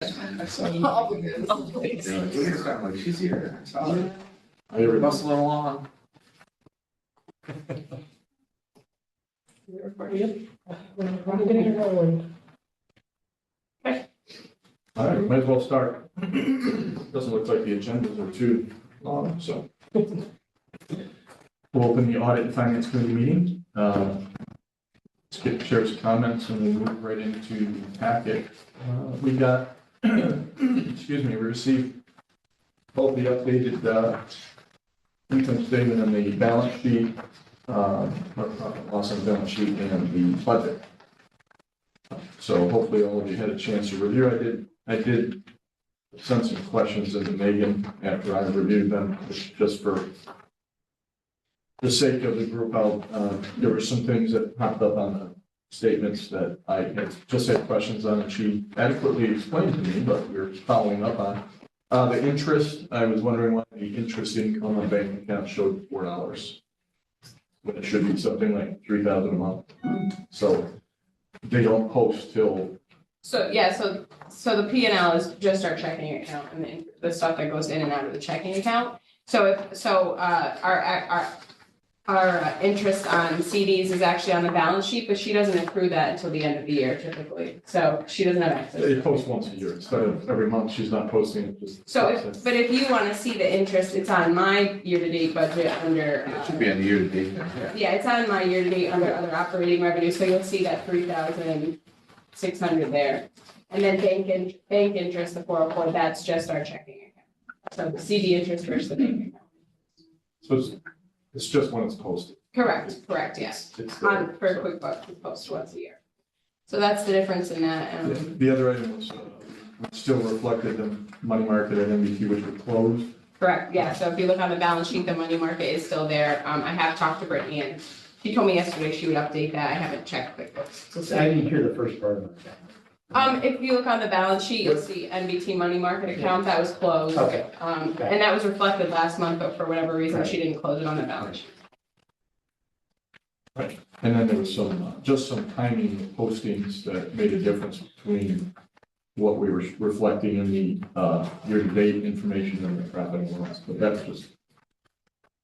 Like, she's here. Are you Bustling along. All right, might as well start. Doesn't look like the agendas are too long, so. We'll open the audit and finance committee meeting. Skip chair's comments and we'll move right into the packet. We got, excuse me, we received both the updated income statement and the balance sheet, or profit and loss on the balance sheet and the budget. So hopefully all of you had a chance to review. I did send some questions into Megan after I reviewed them, just for the sake of the group. There were some things that popped up on the statements that I had just had questions on, and she adequately explained to me, but we're following up on. The interest, I was wondering why the interest income on bank account showed $4, when it should be something like $3,000 a month. So they don't post till. So, yeah, so the P&L is just our checking account and the stuff that goes in and out of the checking account. Our interest on CDs is actually on the balance sheet, but she doesn't accrue that until the end of the year typically. So she doesn't have access. They post once a year instead of every month. She's not posting it. Just but if you want to see the interest, it's on my year-to-date budget under. It should be on the year-to-date. Yeah, it's on my year-to-date under other operating revenue. So you'll see that 3,600 there, and then bank interest, the 404. That's just our checking account. So the CD interest versus the bank account. So it's just when it's posted. Correct, yes. For QuickBooks, we post once a year. So that's the difference in that. The other item was still reflected the money market and MBT, which were closed. Correct, yeah. So if you look on the balance sheet, the money market is still there. I have talked to Brittany and she told me yesterday she would update that. I haven't checked QuickBooks. So I didn't hear the first part of that. If you look on the balance sheet, you'll see NBT money market account that was closed. Okay. And that was reflected last month, but for whatever reason, she didn't close it on the balance sheet. Right. And then there was just some timing of postings that made a difference between what we were reflecting in the year-to-date information and the profit and loss. But that's just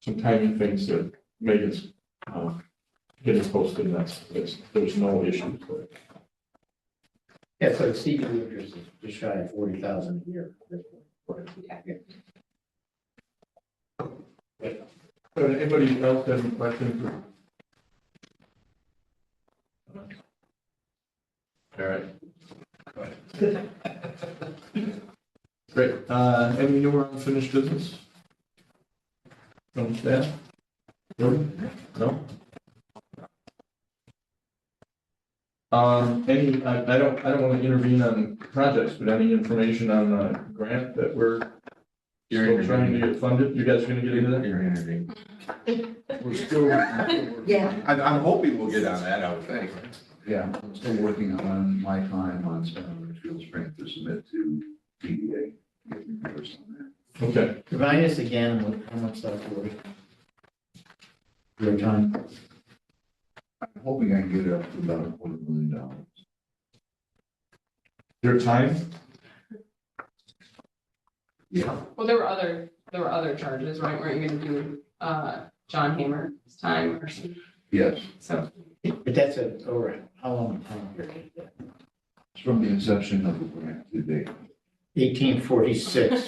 some timing things that made us getting posted. There's no issues with it. Yeah, so the CD interest is just shy of 40,000 a year. Anybody else have any questions? All right. Great. Any newer unfinished business from staff? No? I don't want to intervene on projects, but any information on the grant that we're still trying to get funded? You guys are going to get into that? You're interviewing. We're still. Yeah. I'm hoping we'll get on that, I would think. Yeah, I'm still working on my time on field strength to submit to DDA. Okay. Remind us again how much that's worth. Your time. I'm hoping I can get it up to about $250,000. Your time? Yeah. Well, there were other charges, right? Weren't you going to do John Hamer's time or something? Yes, So. But that's over how long time period? it's from the inception of the grant to date. 1846.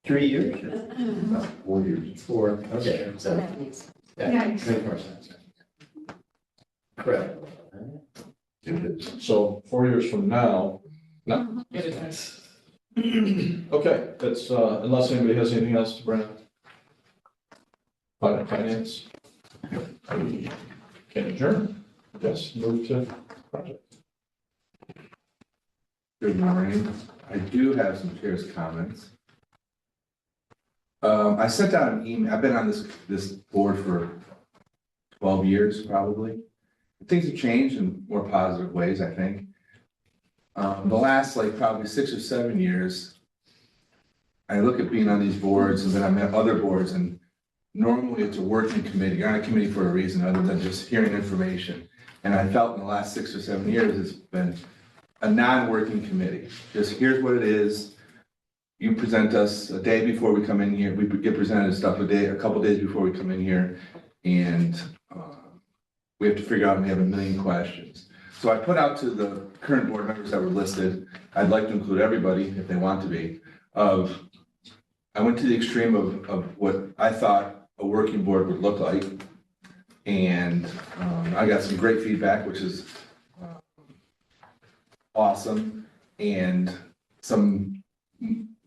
Three years? About 4 years. 4, okay. So, yeah, makes more sense. Correct. It is. So 4 years from now. No. It is. Okay, that's unless anybody has anything else to bring up. Finance. We can adjourn. Yes, move to project. Good morning. I do have some chair's comments. I sent out an email. I've been on this board for 12 years, probably. Things have changed in more positive ways, I think. The last probably 6 or 7 years, I look at being on these boards and then I'm at other boards, and normally it's a working committee, you're on a committee for a reason other than just hearing information. And I felt in the last 6 or 7 years, it's been a non-working committee. Just here's what it is. You present us a day before we come in here, we get presented stuff a couple days before we come in here, and we have to figure out, and we have a million questions. So I put out to the current board members that were listed, I'd like to include everybody if they want to be, I went to the extreme of what I thought a working board would look like. And I got some great feedback, which is awesome. And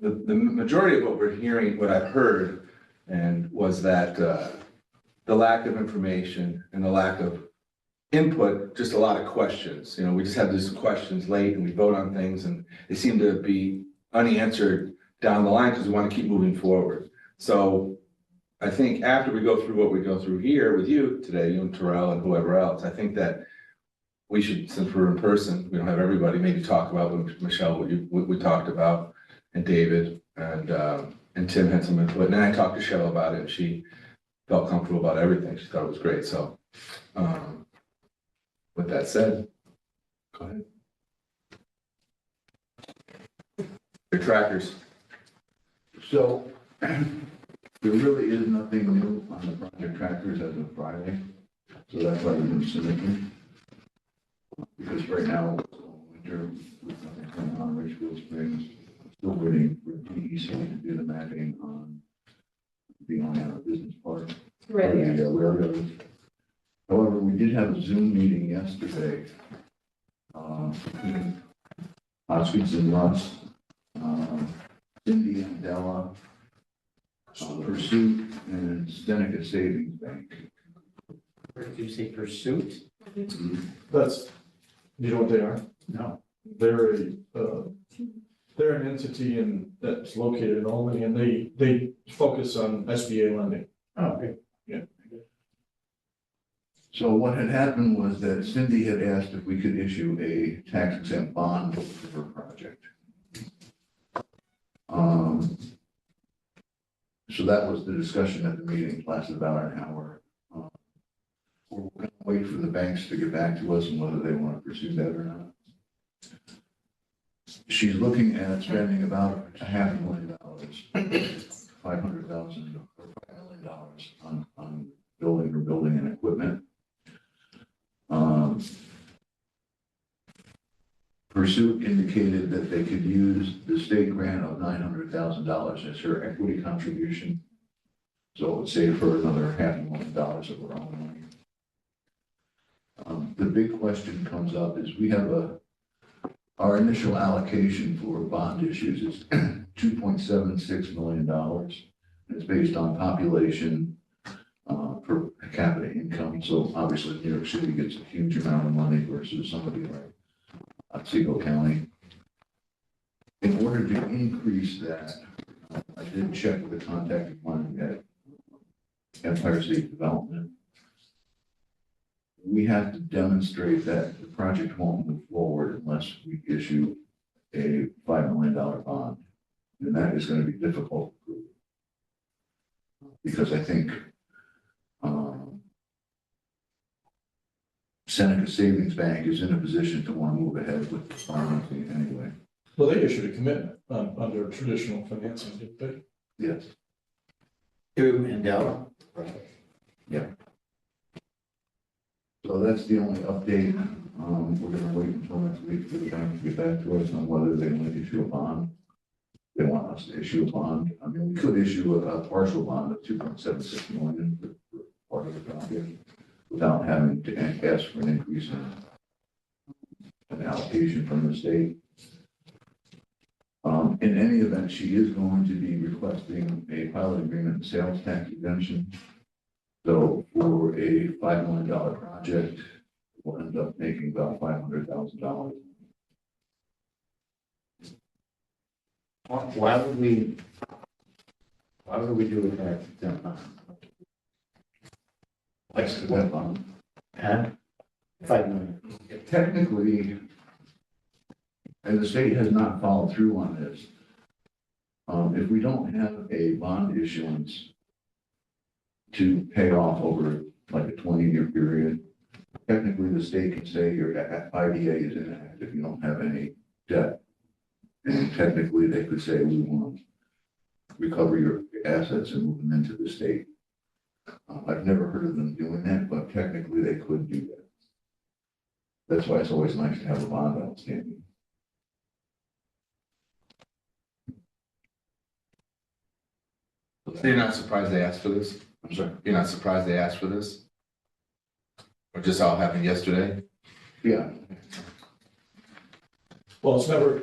the majority of what we're hearing, what I've heard, and was that the lack of information and the lack of input, just a lot of questions. You know, we just have these questions late and we vote on things and they seem to be unanswered down the line because we want to keep moving forward. So I think after we go through what we go through here with you today, you and Terrell and whoever else, I think that we should, since we're in person, we don't have everybody, maybe talk about what Michelle, what we talked about, and David, and Tim had some input. And then I talked to Cheryl about it and she felt comfortable about everything. She thought it was great. So with that said, go ahead. Your trackers. So there really is nothing new on the project trackers as of Friday. So that's why we've been submitting. Because right now, it's winter, with nothing coming on Richfield Springs, still waiting for DEC to do the mapping on the on business park. Really? Railroads. However, we did have a Zoom meeting yesterday. Hoskins and Russ, Cindy and Della, Pursuit, and Seneca Savings Bank. Where did you say Pursuit? That's, you know what they are? No. They're they're an entity that's located in Albany, and they focus on SBA lending. Oh, okay. So what had happened was that Cindy had asked if we could issue a tax exempt bond for her project. So that was the discussion at the meeting, lasted about an hour. We're going to wait for the banks to get back to us and whether they want to pursue that or not. She's looking at spending about $500,000, $500,000 or $5 million on building and equipment. Pursuit indicated that they could use the state grant of $900,000 as her equity contribution. So it would save her another $500,000 of her own money. The big question comes up is we have our initial allocation for bond issues is $2.76 million. It's based on population per capita income. So obviously New York City gets a huge amount of money versus somebody like Otsego County. In order to increase that, I did check with the contact of mine at Empire State Development. We have to demonstrate that the project won't move forward unless we issue a $5 million bond. And that is going to be difficult to prove. Because I think Seneca Savings Bank is in a position to want to move ahead with the financing anyway. Well, they issued a commitment under traditional financing, didn't they? Yes. Through Mandela? Yeah. So that's the only update. We're going to wait until next week for the bank to get back to us on whether they want to issue a bond. They want us to issue a bond. I mean, we could issue a partial bond of $2.76 million for part of the project without having to ask for an increase in an allocation from the state. In any event, she is going to be requesting a pilot agreement and sales tax exemption. So for a $5 million project, we'll end up making about $500,000. Why would we do that? That's the web bond. Huh? 5 million. Technically, and the state has not followed through on this. If we don't have a bond issuance to pay off over like a 20-year period. Technically, the state can say your IDA is inactive if you don't have any debt. And technically, they could say, we want to recover your assets and move them into the state. I've never heard of them doing that, but technically they could do that. That's why it's always nice to have a bond outstanding. So you're not surprised they asked for this? I'm sorry. You're not surprised they asked for this? Or just all happened yesterday? Yeah, Well, it's never,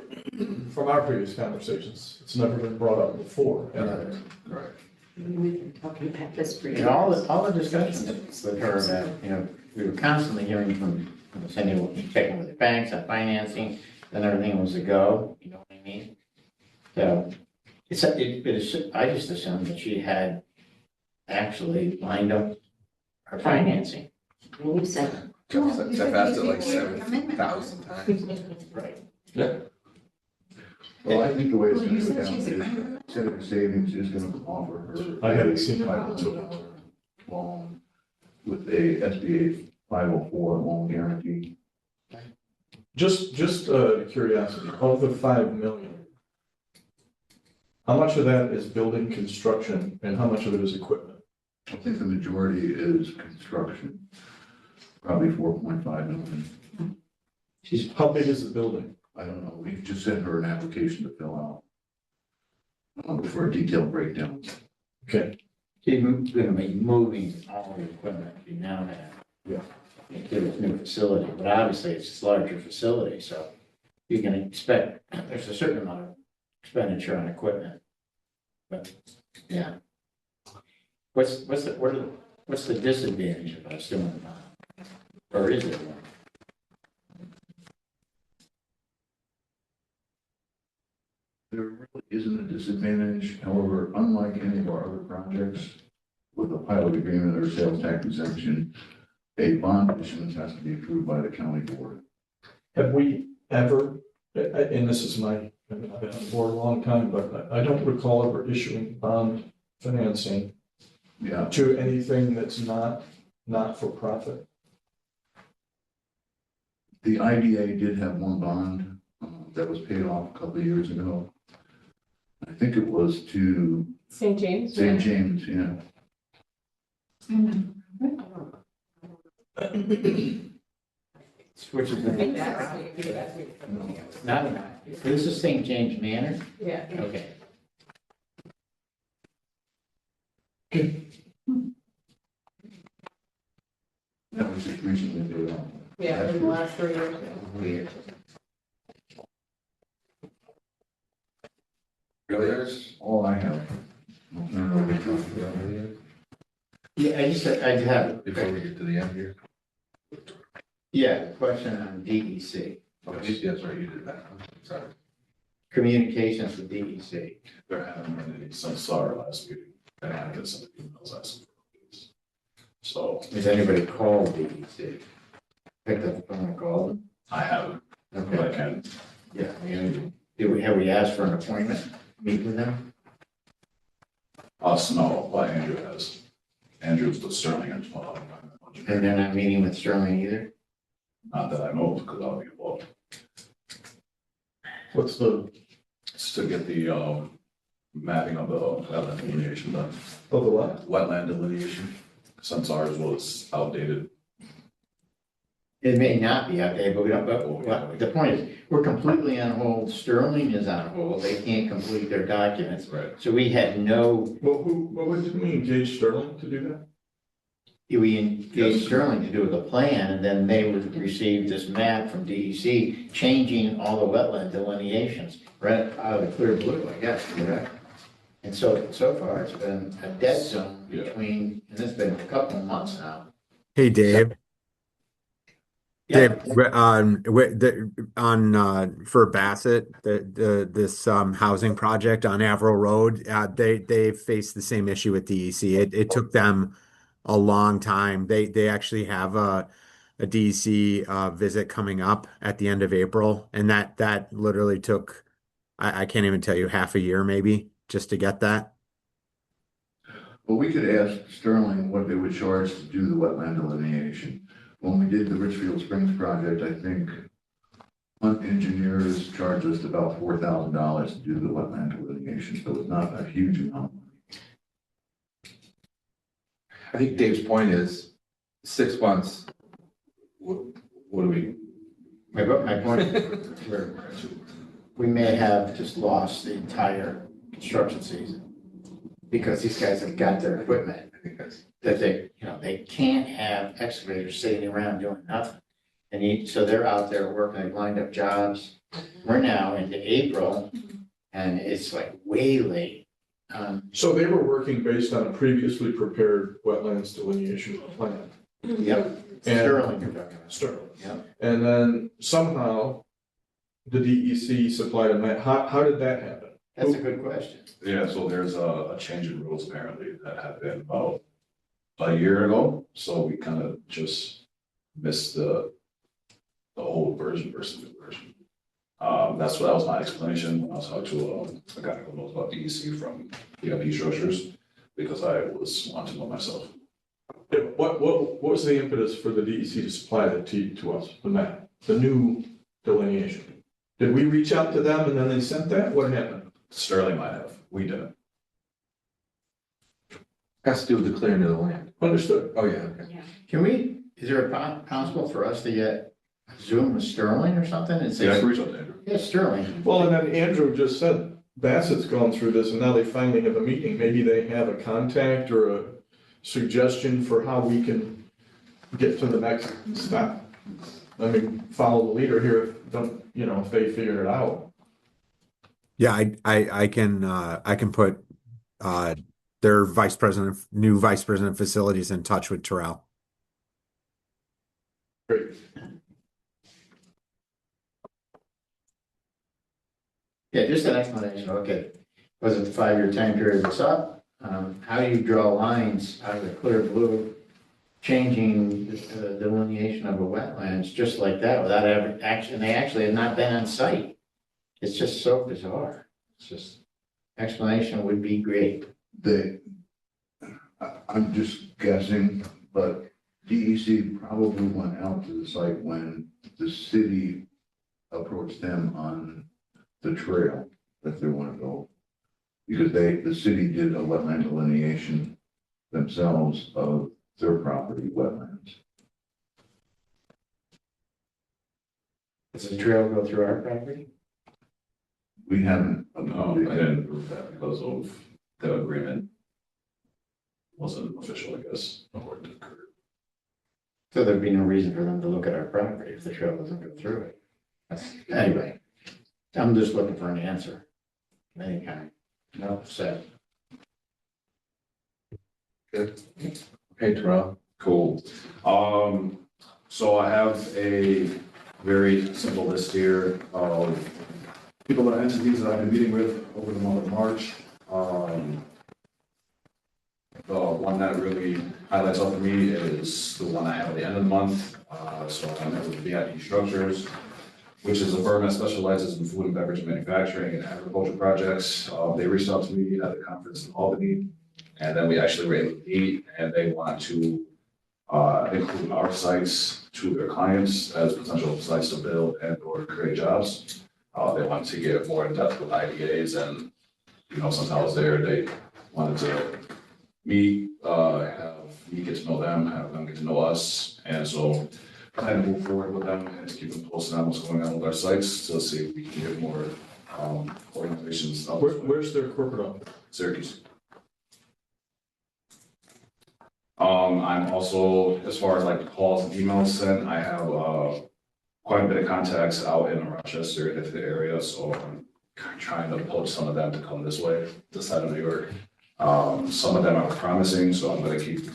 from our previous conversations, it's never been brought up before. And Correct. We've been talking about this for years. And all the discussions with her that, we were constantly hearing from Cindy, checking with the banks on financing, then everything was a go, you know what I mean? So, I just assumed that she had actually lined up her financing. And you said. I've asked it like 7,000 times. Right. well, I think the way it's Well, going you to go said down she's a- is Senator Savings is going to offer her. I haven't seen it. $500 loan with a SBA 504 loan guarantee. just curiosity, of the 5 million, how much of that is building construction and how much of it is equipment? I think the majority is construction, probably 4.5 million. How big is the building? I don't know, we just sent her an application to fill out for a detailed breakdown. Okay, She's gonna be moving all the equipment between now and then. Yeah. Into this new facility, but obviously it's a larger facility, so you can expect, there's a certain amount of expenditure on equipment. But, yeah. What's the disadvantage of us doing that? Or is it one? There really isn't a disadvantage, however, unlike any of our other projects with a pilot agreement or sales tax exemption, a bond issuance has to be approved by the county board. have we ever, and this is my, I've been on the board a long time, but I don't recall ever issuing bond financing Yeah, to anything that's not for profit. the IDA did have one bond that was paid off a couple of years ago. I think it was to St. James? St. James, yeah. Which is I think the, that's- not, this is St. James Manor? Yeah. Okay. That was just recently paid off. Yeah, in the last 3 years. 3 years. Really? That's all I have. I don't know what you're talking about. Yeah, I have, Before we get to the end here. yeah, a question on DEC, Oh, that's right, you did that. Sorry. communications with DEC. There haven't been any since our last meeting, and I get some emails asking for these. So Has anybody called DEC? Picked up the phone and called them? I haven't, but I Okay, can. yeah, have we asked for an appointment, meet with them? Us, no, but Andrew has. Andrew's the Sterling And engineer, they're not meeting with Sterling either? not that I know of, because I'll be involved. What's the? It's to get the, mapping of the wetland delineation done. Of the what? Wetland delineation, since ours was outdated. It may not be outdated, but we don't, but the point is, we're completely on hold, Sterling is on hold, they can't complete their documents. Right. So we had no, Well, what would we engage Sterling to do that? we engaged Yes. Sterling to do the plan, and then they would receive this map from DEC, changing all the wetland delineations, right out of the clear blue, I guess, correct? And so far, it's been a dead zone Yeah. between, and it's been a couple of months now. Hey, Dave. Yeah. Dave, for Bassett, this housing project on Averill Road, they faced the same issue with DEC. It took them a long time. They actually have a DEC visit coming up at the end of April, and that literally took, I can't even tell you, half a year maybe just to get that. Well, we could ask Sterling what they would charge to do the wetland delineation. When we did the Richfield Springs project, I think Hunt Engineers charged us about $4,000 to do the wetland delineation, so it's not a huge amount. I think Dave's point is 6 months. What do we? My point, we may have just lost the entire construction season because these guys have got their equipment that they can't have excavators sitting around doing nothing. So they're out there working, they've lined up jobs. We're now into April and it's like way late. So they were working based on a previously prepared wetlands delineation plan. Yep, Sterling you're talking about. Sterling. Yep. And then somehow the DEC supplied a map. How did that happen? That's a good question. Yeah, so there's a change in rules apparently that happened about a year ago, so we kind of just missed the old version versus the new version. That was my explanation when I was talking to a guy who knows about DEC from PIP structures, because I was wanting to know myself. Yeah, what was the impetus for the DEC to supply to us, the map, the new delineation? Did we reach out to them and then they sent that? What happened? Sterling might have, we didn't. Has to do with the clearing of the land. Understood. Oh, yeah, okay. Is there possible for us to get Zoom with Sterling or something and Yeah, I say, can reach out to Andrew. yeah, Sterling? Well, and then Andrew just said Bassett's gone through this and now they finally have a meeting. Maybe they have a contact or a suggestion for how we can get to the next step. I mean, follow the leader here, if they figure it out. Yeah, I can put their new vice president of facilities in touch with Terrell. Great. Yeah, just an explanation, okay. Was it the 5-year time period that's up? How do you draw lines out of the clear blue, changing the delineation of a wetlands just like that without ever action? They actually have not been on site. It's just so bizarre. It's just, explanation would be great. I'm just guessing, but DEC probably went out to the site when the city approached them on the trail that they want to go. Because the city did a wetland delineation themselves of their property wetlands. Does the trail go through our property? We haven't. No, I didn't approve that because of the agreement. Wasn't official, I guess, or it occurred. So there'd be no reason for them to look at our property if the trail doesn't go through it. Anyway, I'm just looking for an answer. of any kind. No, set. Good. Okay, Terrell. Cool. So I have a very simple list here of people and entities that I've been meeting with over the month of March. The one that really highlights up for me is the one I have at the end of the month. So I met with VIP Structures, which is a firm that specializes in food and beverage manufacturing and agriculture projects. They reached out to me at the conference in Albany, and then we actually were able to meet, and they want to include our sites to their clients as potential sites to build and or create jobs. They want to get more in depth with IDAs, and since I was there, they wanted to meet, have me get to know them, have them get to know us, and so plan to move forward with them and keep them posted on what's going on with our sites to see if we can get more organizations. Where's their corporate office? Syracuse. I'm also, as far as like calls and emails sent, I have quite a bit of contacts out in Rochester, if the area, so I'm trying to poach some of them to come this way, this side of New York. Some of them are promising, so I'm gonna keep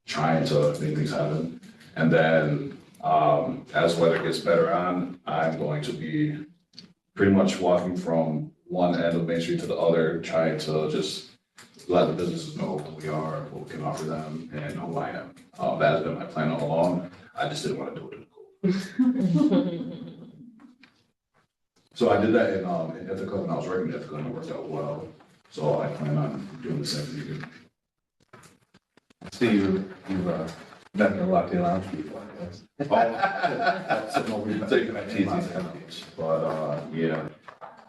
trying to make things happen. And then as weather gets better on, I'm going to be pretty much walking from one end of Main Street to the other, trying to just let the businesses know who we are, what we can offer them, and who I am. That has been my plan all along. I just didn't want to do it in the cold. So I did that in Ithaca when I was working in Ithaca, and it worked out well. So I plan on doing the same thing. See, you've met a lot of the lounge people, I guess. So you can have teasing, but, yeah.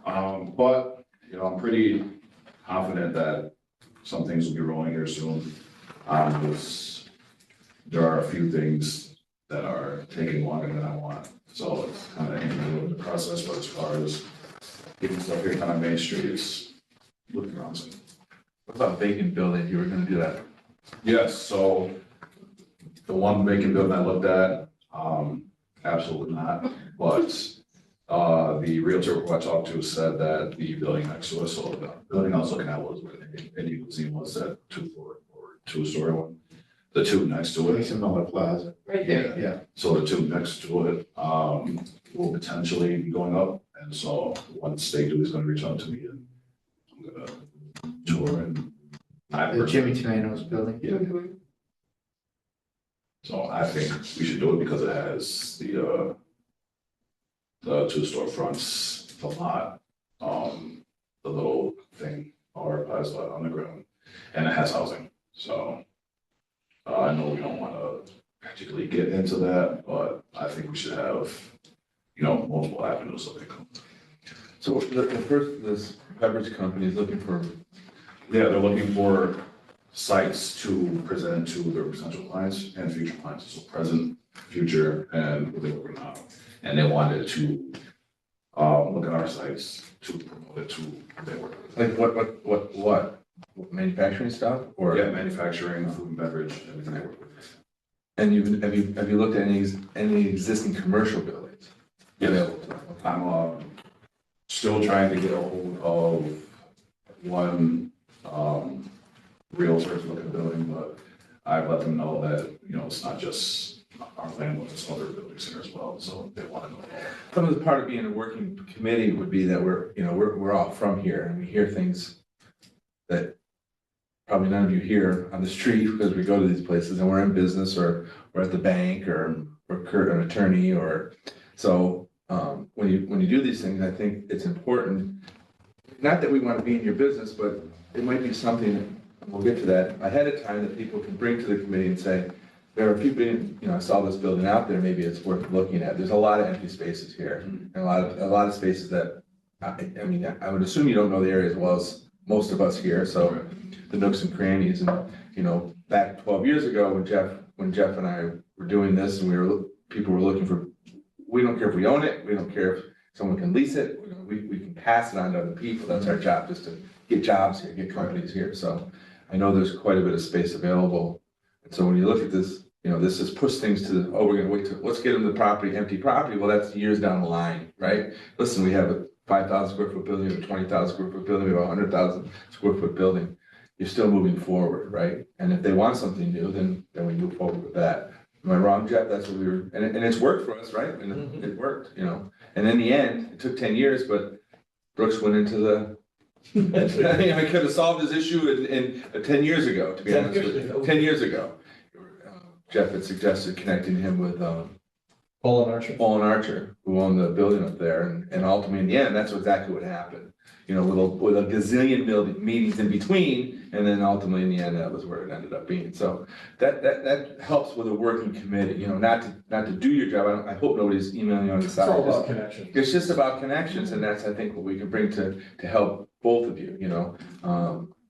But, you know, I'm pretty confident that some things will be rolling here soon. There are a few things that are taking longer than I want, so it's kind of in the middle of the process, but as far as getting stuff here kind of Main Street, it's looking promising. What about vacant building? You were gonna do that? Yes, so the one vacant building I looked at, absolutely not, but, the realtor who I talked to said that the building next to us, so the building I was looking at was, and you can see was that 2-floor or 2-story one. The two next to it. Miller Plaza. Right there. Yeah, so the two next to it, will potentially be going up, and so once they do, he's gonna reach out to me and I'm gonna tour and. I The Jimmy personally- Tomatoes building. Yeah, Mhm. so I think we should do it because it has the 2 storefronts, the lot, the little thing, or has lot on the ground, and it has housing, so. I know we don't wanna particularly get into that, but I think we should have, you know, multiple avenues of income. So this beverage company is looking for, Yeah, they're looking for sites to present to their potential clients and future clients, so present, future, and what they work now. And they wanted to, look at our sites to promote it to their work. like, what? Manufacturing stuff or? Yeah, manufacturing, food and beverage, everything they work with. And have you looked at any existing commercial buildings? Yes. Available to them? I'm, still trying to get a hold of one, realtor to look at the building, but I've let them know that, you know, it's not just our landlord, it's other buildings here as well, so they want to know. Some of the part of being a working committee would be that we're all from here and we hear things that probably none of you hear on the street because we go to these places and we're in business or we're at the bank or we're an attorney or, so, when you do these things, I think it's important, not that we want to be in your business, but it might be something, and we'll get to that, ahead of time that people can bring to the committee and say, there are a few, I saw this building out there, maybe it's worth looking at. There's a lot of empty spaces here and a lot of spaces that, I mean, I would assume you don't know the area as well as most of us here, so the nooks and crannies and, back 12 years ago when Jeff and I were doing this and people were looking for, we don't care if we own it, we don't care if someone can lease it, we can pass it on to other people. That's our job, just to get jobs here, get companies here. So I know there's quite a bit of space available. And so when you look at this, this has pushed things to the, we're gonna wait till, let's get them the property, empty property. Well, that's years down the line, right? Listen, we have a 5,000 square foot building, a 20,000 square foot building, we have a 100,000 square foot building. You're still moving forward, right? And if they want something new, then we move forward with that. Am I wrong, Jeff? That's what we were, and it's worked for us, right? And it worked, And in the end, it took 10 years, but Brooks went into the, I could have solved this issue in 10 years ago, to be honest with you. 10 years ago. Jeff had suggested connecting him with Paul and Archer. Paul and Archer, who owned the building up there, and ultimately in the end, that's exactly what happened. With a gazillion meetings in between, and then ultimately in the end, that was where it ended up being. So that helps with a working committee, not to do your job. I hope nobody's emailing you on the side. It's all about connections. It's just about connections, and that's, I think, what we can bring to help both of you,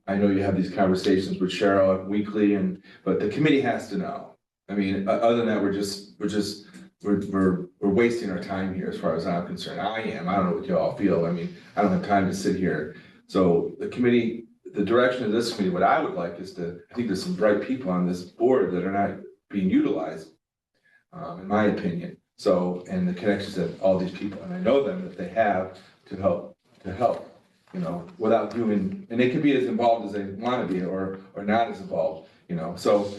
I know you have these conversations with Cheryl weekly, but the committee has to know. I mean, other than that, we're wasting our time here as far as I'm concerned. I am. I don't know what you all feel. I mean, I don't have time to sit here. So the committee, the direction of this committee, what I would like is I think there's some bright people on this board that are not being utilized, in my opinion. So, and the connections that all these people, and I know them, that they have to help, without doing, and they can be as involved as they want to be or not as involved, So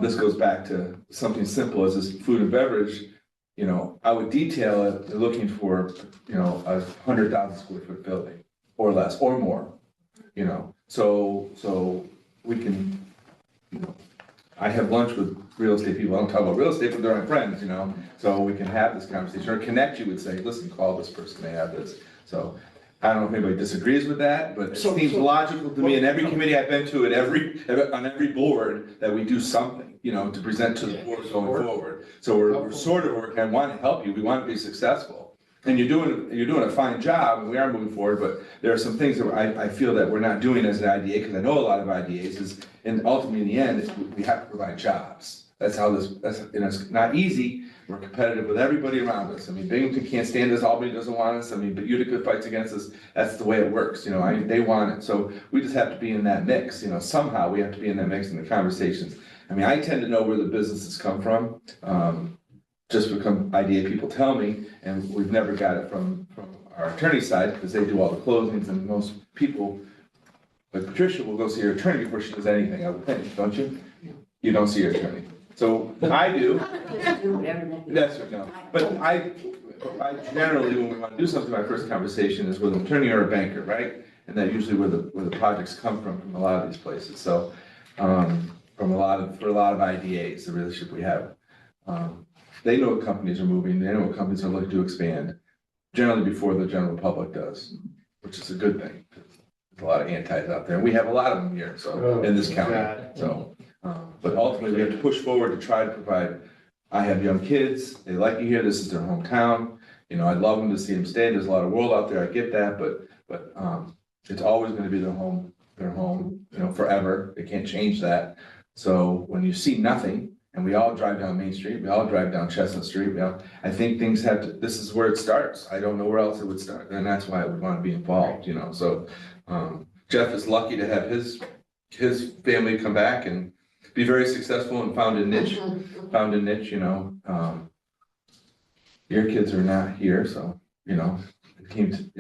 this goes back to something simple as this food and beverage. I would detail it looking for, a 100,000 square foot building or less or more, so we can, I have lunch with real estate people. I don't talk about real estate, but they're my friends, so we can have this conversation or connect you would say, listen, call this person, they have this. So I don't know if anybody disagrees with that, but it So- seems logical to me in every committee I've been to, on every board, that we do something, to present to the board going forward. So we're sort of working, I want to help you, we want to be successful. And you're doing a fine job, and we are moving forward, but there are some things that I feel that we're not doing as an IDA, because I know a lot of IDAs is, and ultimately in the end, we have to provide jobs. That's how it's not easy. We're competitive with everybody around us. I mean, Binghamton can't stand us, Albany doesn't want us, I mean, but Utica fights against us. That's the way it works, they want it. So we just have to be in that mix, somehow we have to be in that mix in the conversations. I mean, I tend to know where the businesses come from, just because IDA people tell me, and we've never got it from our attorney side, because they do all the closings, and most people, like Patricia, will go see her attorney before she does anything, I would think, don't you? You don't see your attorney. So I do. Do whatever that. That's right, no, but I generally, when we want to do something, my first conversation is with an attorney or a banker, right? And that's usually where the projects come from a lot of these places, so, for a lot of IDAs, the relationship we have. They know what companies are moving, they know what companies are looking to expand, generally before the general public does, which is a good thing. There's a lot of antis out there, and we have a lot of them here, so, in this county, so. But ultimately, we have to push forward to try to provide, I have young kids, they like it here, this is their hometown. I'd love them to see them stay, there's a lot of world out there, I get that, but it's always gonna be their home, forever, they can't change that. So when you see nothing, and we all drive down Main Street, we all drive down Chestnut Street, I think things have to, this is where it starts, I don't know where else it would start, and that's why I would wanna be involved, so. Jeff is lucky to have his family come back and be very successful and found a niche, your kids are not here, so, they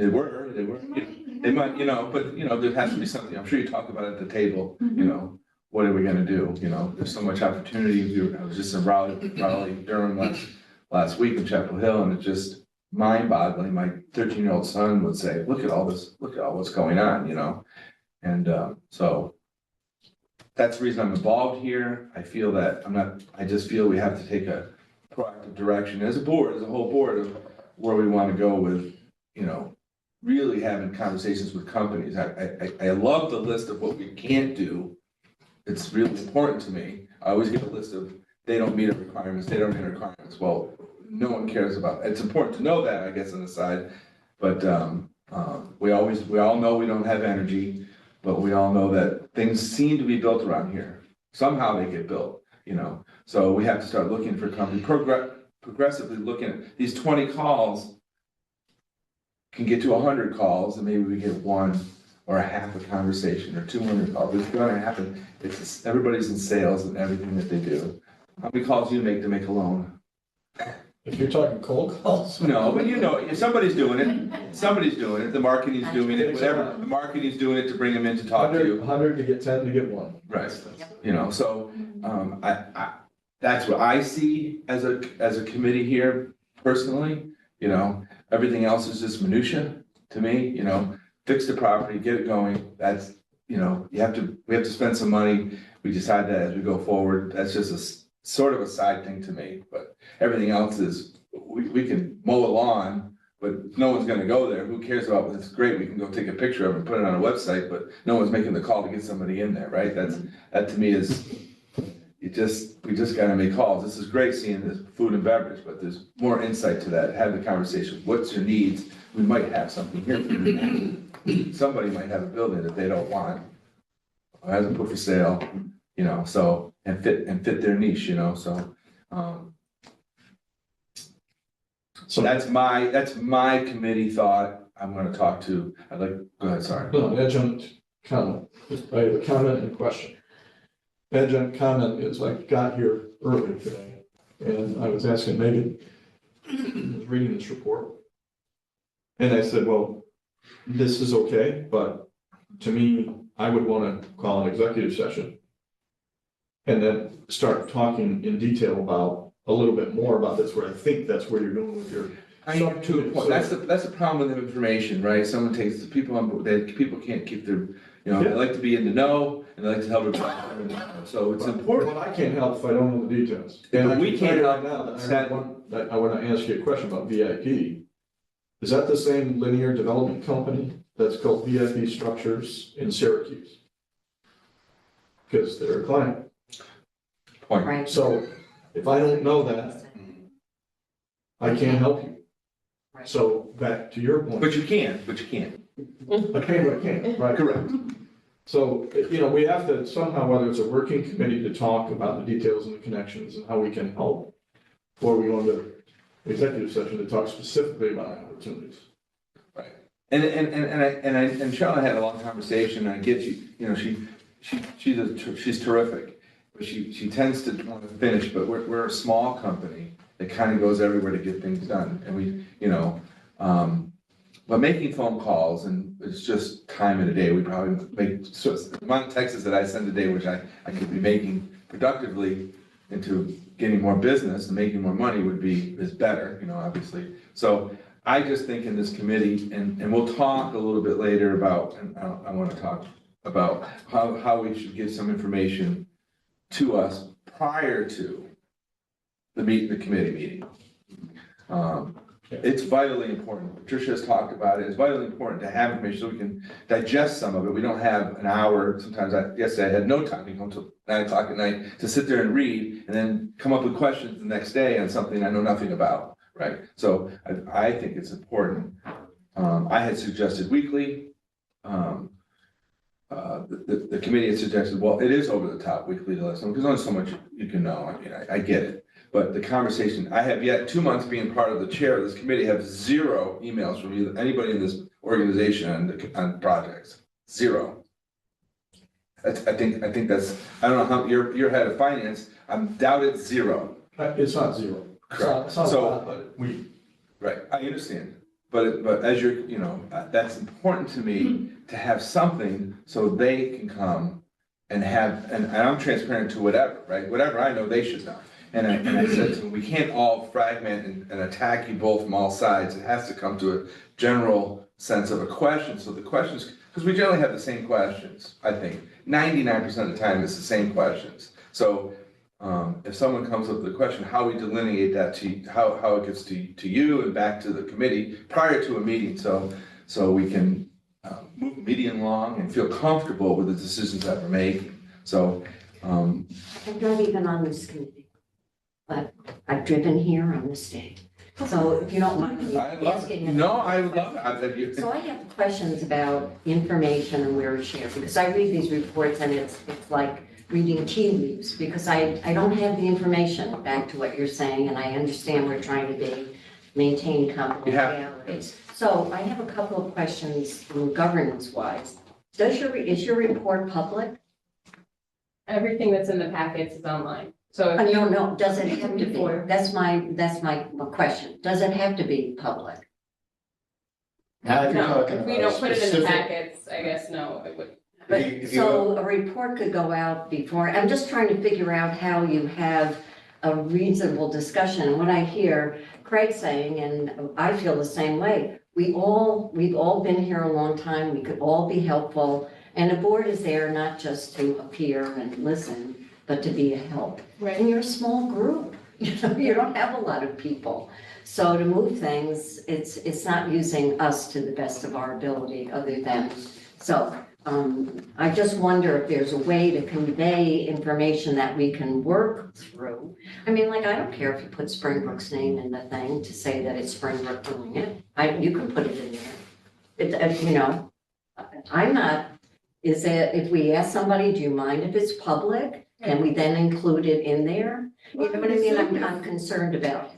were, they might, but, there has to be something, I'm sure you talk about it at the table, what are we gonna do, there's so much opportunity, I was just in Raleigh, Durham last week in Chapel Hill, and it's just mind-boggling, my 13-year-old son would say, look at all what's going on, and, so, that's the reason I'm involved here. I feel that I just feel we have to take a proactive direction as a board, as a whole board, of where we want to go with, really having conversations with companies. I love the list of what we can't do. It's really important to me. I always get a list of, they don't meet our requirements, they don't meet our requirements. Well, no one cares about it. It's important to know that, I guess, on the side, but, we all know we don't have energy. But we all know that things seem to be built around here. Somehow they get built, So we have to start looking for companies, progressively looking at these 20 calls can get to 100 calls, and maybe we get one or a half a conversation or 200 calls. It's gonna happen. Everybody's in sales and everything that they do. How many calls do you make to make a loan? If you're talking cold calls. No, but somebody's doing it, the marketing's doing it, whatever, the marketing's doing it to bring them in to talk to you. 100 to get 10 to get 1. Right, so, that's what I see as a committee here personally, everything else is just minutia to me, fix the property, get it going, that's, we have to spend some money, we decide that as we go forward, that's just a sort of a side thing to me, but everything else is, we can mow a lawn, but no one's gonna go there, who cares about, it's great, we can go take a picture of it and put it on a website, but no one's making the call to get somebody in there, right? That to me is, we just gotta make calls, this is great seeing this food and beverage, but there's more insight to that, have the conversation, what's your needs? We might have something here for you. Somebody might have a building that they don't want, or hasn't put for sale, so, and fit their niche, so that's my committee thought. I'm gonna talk to, go ahead, sorry. No, adjunct comment. I have a comment and a question. Adjunct comment is I got here early today and I was asking Megan, I was reading this report. And I said, well, this is okay, but to me, I would want to call an executive session. And then start talking in detail about a little bit more about this, where I think that's where you're going with your. To a point, that's the problem with information, right? Someone takes the people on board, people can't keep their, they like to be in the know, and they like to help everybody. So it's important. Well, I can't help if I don't know the details. Yeah, And but we I can tell can't you help right now, that I want to ask you a question about VIP. Is that the same linear development company that's called VFE Structures in Syracuse? Because they're a client. Point. Right. So if I don't know that, I can't help you. Right. So back to your point. But you can, but you can't. I can't, right? Correct. So, we have to somehow, whether it's a working committee to talk about the details and the connections and how we can help, or we go into executive session to talk specifically about opportunities. Right. And Cheryl and I had a long conversation, and I get she's terrific, but she tends to want to finish, but we're a small company that kind of goes everywhere to get things done, and but making phone calls, and it's just time in a day, we probably make, so the amount of texts that I send a day, which I could be making productively into getting more business and making more money is better, obviously. So I just think in this committee, and we'll talk a little bit later about, and I want to talk about how we should get some information to us prior to the committee meeting. It's vitally important. Patricia has talked about it. It's vitally important to have information so we can digest some of it. We don't have an hour. Sometimes yesterday I had no time to go until 9 o'clock at night to sit there and read and then come up with questions the next day on something I know nothing about, right? So I think it's important. I had suggested weekly. The committee had suggested, well, it is over the top weekly to let someone, because only so much you can know. I mean, I get it. But the conversation, I have yet 2 months being part of the chair of this committee, have 0 emails from anybody in this organization on projects. 0. I think that's, I don't know how, you're head of finance, I doubt it's 0. It's not 0. Correct. It's not a So- lot, but Right, I understand. But as you're, that's important to me to have something so they can come and have, and I'm transparent to whatever, right? Whatever I know, they should know. And I said to them, we can't all fragment and attack you both from all sides. It has to come to a general sense of a question. So the questions, because we generally have the same questions, I think. 99% of the time, it's the same questions. So if someone comes up with a question, how we delineate that to, how it gets to you and back to the committee prior to a meeting, so we can move the meeting along and feel comfortable with the decisions that we're making. So. I'm not even on this committee, but I've driven here on this day. So if you don't mind me I love asking. it. No, I would love it. So I have questions about information and where it's shared, because I read these reports and it's like reading tea leaves, because I don't have the information back to what you're saying, and I understand we're trying to maintain confidentiality. So I have a couple of questions governance-wise. Is your report public? Everything that's in the packets is online. So if you, No, does it have to be? That's my question. Does it have to be public? Now, if you're no, talking if we about don't put it in the specific- packets, I guess, no, it would. But, If you- so a report could go out before, I'm just trying to figure out how you have a reasonable discussion. And what I hear Craig saying, and I feel the same way, we've all been here a long time, we could all be helpful. And the board is there not just to appear and listen, but to be a help. Right. And you're a small group, you don't have a lot of people. So to move things, it's not using us to the best of our ability other than, so I just wonder if there's a way to convey information that we can work through. I mean, like, I don't care if you put Springbrook's name in the thing to say that it's Springbrook doing it. You can put it in there. I'm not, if we ask somebody, do you mind if it's public? Can we then include it in there? You know what I mean? I'm concerned about it.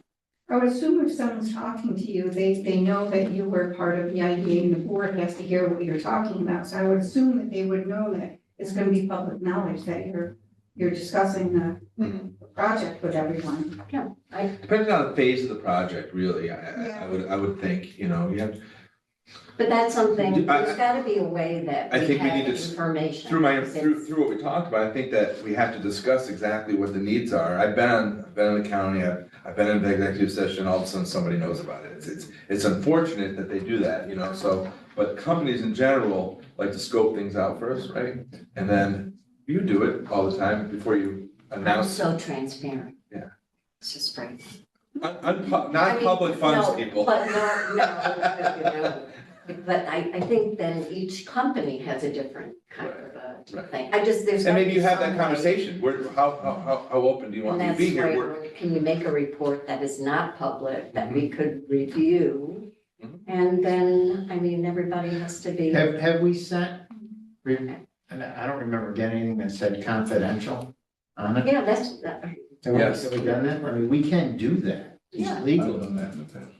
I would assume if someone's talking to you, they know that you were part of the idea and the board has to hear what you're talking about. So I would assume that they would know that it's going to be public knowledge that you're discussing the project with everyone. Yeah, Depending on the phase of the project, really, I would think, you have. but that's something, there's gotta be a way that I we think we have need to, information. through what we talked about, I think that we have to discuss exactly what the needs are. I've been in the county, I've been in the executive session, all of a sudden somebody knows about it. It's unfortunate that they do that, so, but companies in general like to scope things out first, right? And then you do it all the time before you I'm announce. so transparent. Yeah. It's just right. Non-public funds No, people. But no. But I think then each company has a different kind of a Right. thing. There's. And maybe gotta you be have that some way. conversation, how open do you want And me to be that's here? where, can you make a report that is not public, that we could review? Mhm. And then, everybody has to be. Have we sent, and I don't remember getting anything that said confidential on it. Yeah, Yes. Have we done that? I mean, we can do that. It's Yeah. legal.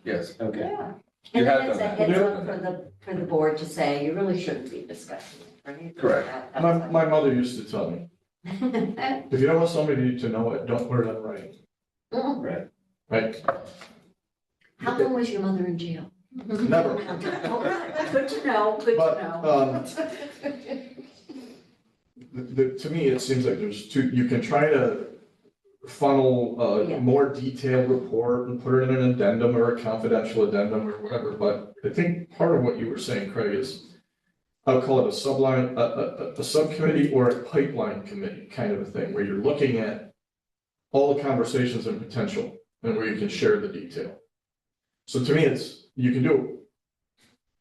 Yes. Okay. yeah. You And have then it's a done that. heads up for the board to say, you really shouldn't be discussing it, right? Correct. My mother used to tell me, if you don't want somebody to know it, don't put it on writing, Mhm. right? How long was your mother in jail? Never. All right, good to know, good to But, know. to me, it seems like there's two, you can try to funnel Yeah. a more detailed report and put it in an addendum or a confidential addendum or whatever, but I think part of what you were saying, Craig, is I'll call it a a subcommittee or a pipeline committee kind of a thing, where you're looking at all the conversations and potential and where you can share the detail. So to me, you can do it.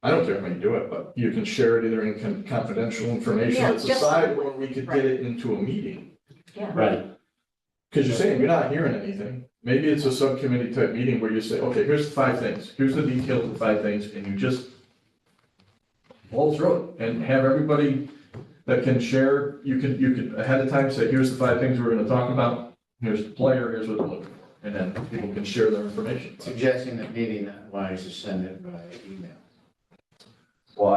I don't care how you do it, but you can share it either in confidential information Yeah, that's just aside, some way, or we could right. get it into a meeting. Yeah. Right. Because you're saying you're not hearing anything. Maybe it's a subcommittee type meeting where you say, okay, here's the 5 things. Here's the details of the 5 things, and you just roll through it and have everybody that can share, you could ahead of time say, here's the 5 things we're gonna talk about. Here's the player, here's what they're looking for. And then people can share their information. Suggesting that maybe not wise to send it by email. Well,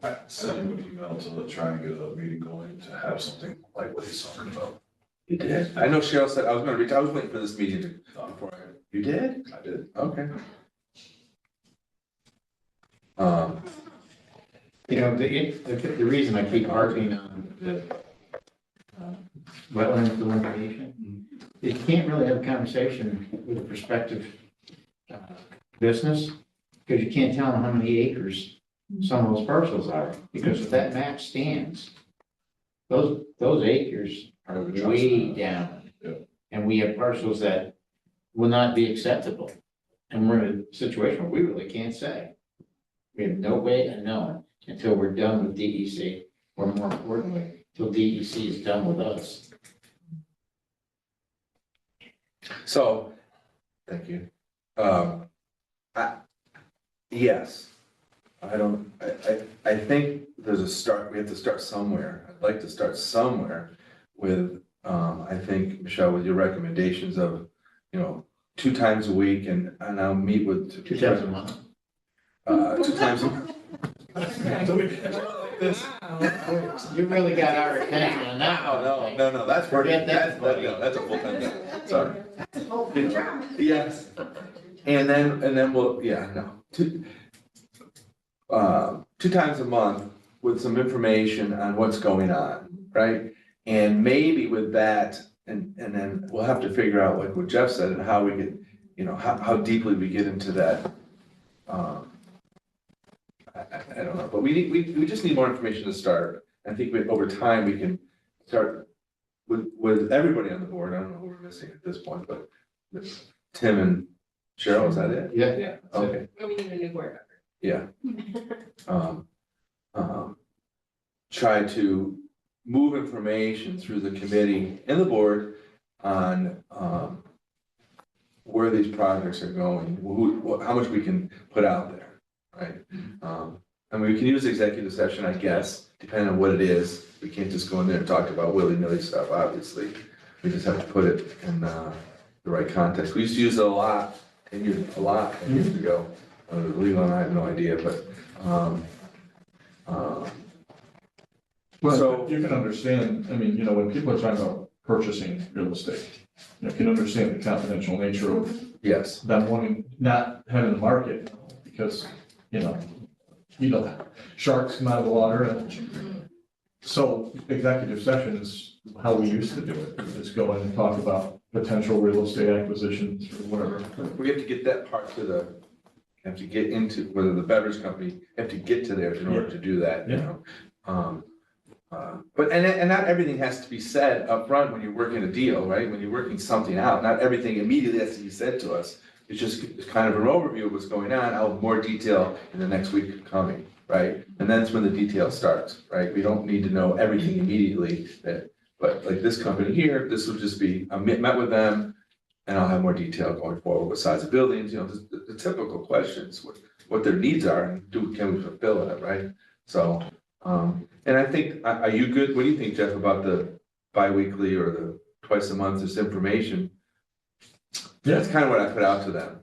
I sent him an email to try and get a meeting going to have something like what he's talking about. You did? I know Cheryl said, I was waiting for this meeting to, before You did? I did. okay. You know, the reason I keep harping on the wetland delineation, is you can't really have a conversation with a prospective business, because you can't tell them how many acres some of those parcels are, because if that map stands, those acres are way down. Yeah. And we have parcels that will not be acceptable. And we're in a situation where we really can't say. We have no way to know until we're done with DEC, or more importantly, till DEC is done with us. So, thank you. Yes. I think there's a start, we have to start somewhere. I'd like to start somewhere with, I think, Michelle, with your recommendations of, 2 times a week and I'll meet with. 2 times a month. 2 times a month. You really got our attention on that one. No, that's Forget that, buddy. that's a full-time thing, sorry. Yes. And then we'll, yeah, no, 2 times a month with some information on what's going on, right? And maybe with that, and then we'll have to figure out, like what Jeff said, and how we get, how deeply we get into that. I don't know, but we just need more information to start. I think over time, we can start with everybody on the board. I don't know who we're missing at this point, but Tim and Cheryl, is that it? Yeah. Okay, We need a new board yeah. Try to move information through the committee and the board on where these projects are going, how much we can put out there, right? I mean, we can use executive session, I guess, depending on what it is. We can't just go in there and talk about willy-nilly stuff, obviously. We just have to put it in the right context. We used to use it a lot 10 years ago. Legal, and I have no idea, but, Well, So- you can understand, when people are talking about purchasing real estate, you can understand the confidential nature of yes, them wanting, not having the market, because, sharks come out of the water. And so executive session is how we used to do it, is go in and talk about potential real estate acquisitions or whatever. we have to get that part have to get into, whether the beverage company, have to get to there in order to do that, But, and not everything has to be said up front when you're working a deal, right? When you're working something out, not everything immediately has to be said to us. it's just it's kind of an overview of what's going on. I'll have more detail in the next week coming, right? And that's when the detail starts, right? We don't need to know everything immediately, but like this company here, this will just be, I met with them, and I'll have more detail going forward, what size of buildings, you know, the typical questions, what their needs are, and can we fulfill it, right? So, and I think, are you good, what do you think, Jeff, about the bi-weekly or the twice a month, this information? That's kind of what I put out to them.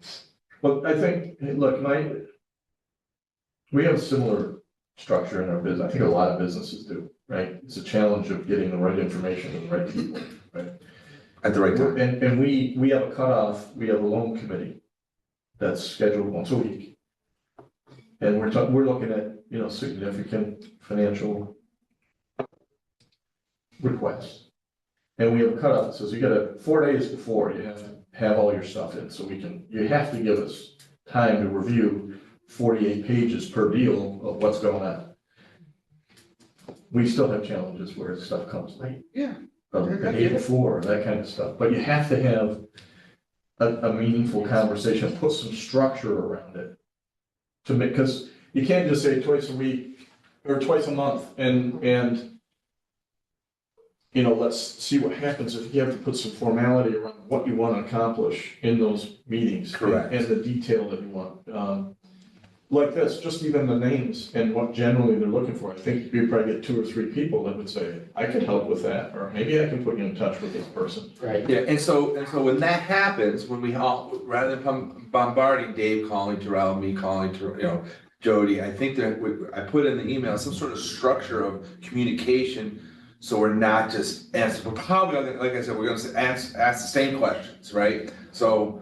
Well, I think, hey, look, we have a similar structure in our business. I think a lot of businesses do, right? It's a challenge of getting the right information to the right people, right? At the right time. And we have a cutoff, we have a loan committee that's scheduled once a week. And we're looking at, you know, significant financial requests. And we have a cutoff that says you gotta, 4 days before, you have to have all your stuff in, so you have to give us time to review 48 pages per deal of what's going on. We still have challenges where stuff comes late. Yeah. The day before, that kind of stuff, but you have to have a meaningful conversation, put some structure around it. To make, because you can't just say twice a week or twice a month and you know, let's see what happens if you have to put some formality around what you want to accomplish in those meetings. Correct. And the detail that you want. Like this, just even the names and what generally they're looking for. I think you probably get 2 or 3 people that would say, I could help with that, or maybe I can put you in touch with this person. Right. Yeah, and so when that happens, when we all, rather than bombarding Dave calling Terrell, me calling, you know, Jody, I think that I put in the email some sort of structure of communication. So we're not just answering, we're probably, like I said, we're gonna ask the same questions, right? So,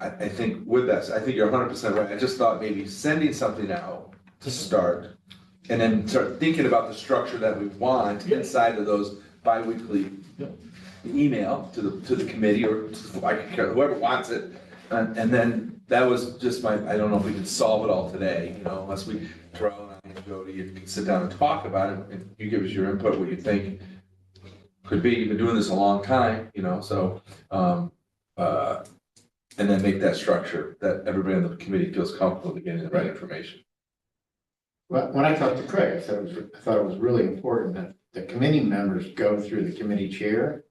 I think with that, I think you're 100% right. I just thought maybe sending something out to start, and then start thinking about the structure that we want inside of those bi-weekly email to the committee or to, I can care, whoever wants it. And then that was just I don't know if we can solve it all today, you know, unless we, Terrell and I and Jody, you can sit down and talk about it, and you give us your input, what you think could be. You've been doing this a long time, you know, so, and then make that structure that everybody on the committee feels comfortable to getting the right information. Well, when I talked to Craig, I thought it was really important that the committee members go through the committee chair,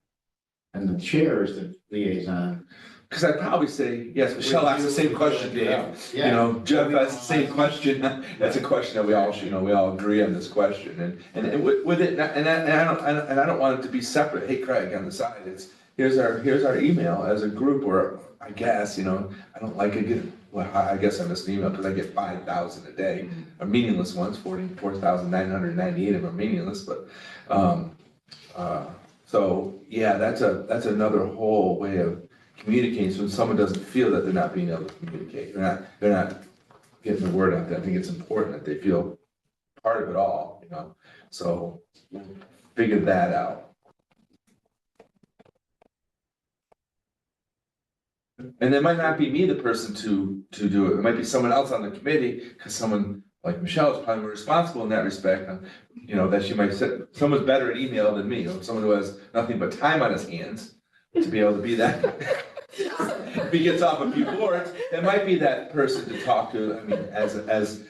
and the chair is the liaison. Because I'd probably say, yes, Michelle asked the same question, Dave. You know, Jeff asked the same question. That's a question that we all, you know, we all agree on this question. And with it, and I don't want it to be separate. Hey, Craig, on the side, it's here's our email as a group, or I guess, you know, I don't like it. Well, I guess I missed an email because I get 5,000 a day, or meaningless ones. 44,998 of them are meaningless, but so yeah, that's another whole way of communicating. So when someone doesn't feel that they're not being able to communicate, they're not getting the word out there. I think it's important that they feel part of it all, you know. So figure that out. And it might not be me, the person to do it. It might be someone else on the committee, because someone like Michelle is probably more responsible in that respect. You know, that she might say, someone's better at email than me, or someone who has nothing but time on his hands to be able to be that. If he gets off a few boards, it might be that person to talk to, I mean, as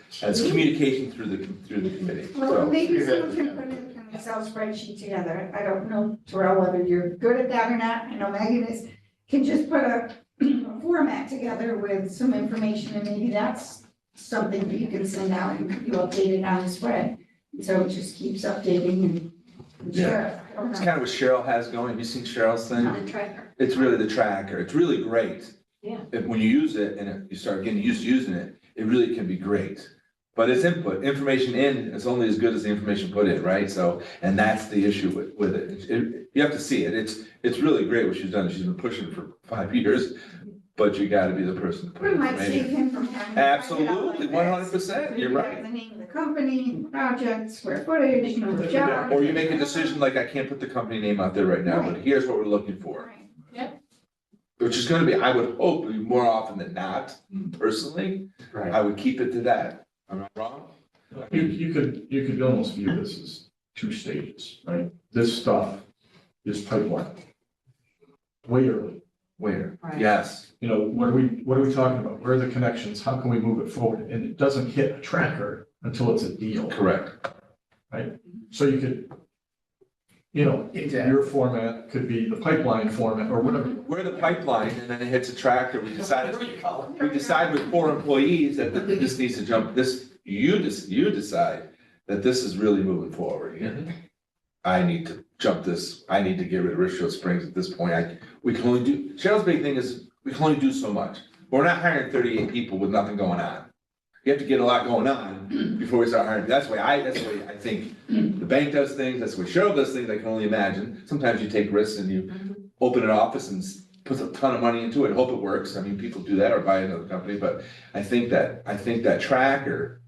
communication through the committee. Well, So, maybe someone can put an Excel spreadsheet together. I don't know, Terrell, whether you're good at that or not. I know Megan is, can just put a format together with some information, and maybe that's something that you can send out and you update it on the spread. So it just keeps updating and share. I don't it's know. kind of what Cheryl has going. Have you seen Cheryl's thing? The tracker. It's really the tracker. It's really great. Yeah. When you use it and you start getting used to using it, it really can be great. But it's input, information in is only as good as the information put in, right? So, and that's the issue with it. You have to see it. It's really great what she's done. She's been pushing for 5 years, but you gotta be the person to put We might information. save him from having. to Absolutely, find out like this. 100%, you're You right. have the name of the company, project, square footage, number of jobs. Or you make a decision like, I can't put the company name out there right now, but here's what we're looking for. Right. Which is gonna be, I would hope, more often than not, personally, Right. I would keep it to that. Am I wrong? You could almost view this as 2 stages, right? This stuff is pipeline. Way early, Where? Right. Yes, You know, what are we talking about? Where are the connections? How can we move it forward? And it doesn't hit a tracker until it's a deal. correct. So you could, you know, your format could be the pipeline format or whatever. We're the pipeline, and then it hits a tractor, we decide with 4 employees that this needs to jump, you decide that this is really moving forward here. I need to jump this, I need to get rid of Richfield Springs at this point, we can only do, Cheryl's big thing is, we can only do so much. We're not hiring 38 people with nothing going on. You have to get a lot going on before we start hiring, that's the way I think the bank does things, that's the way Cheryl does things, I can only imagine. Sometimes you take risks and you open an office and put a ton of money into it, hope it works, I mean, people do that or buy another company, but I think that tracker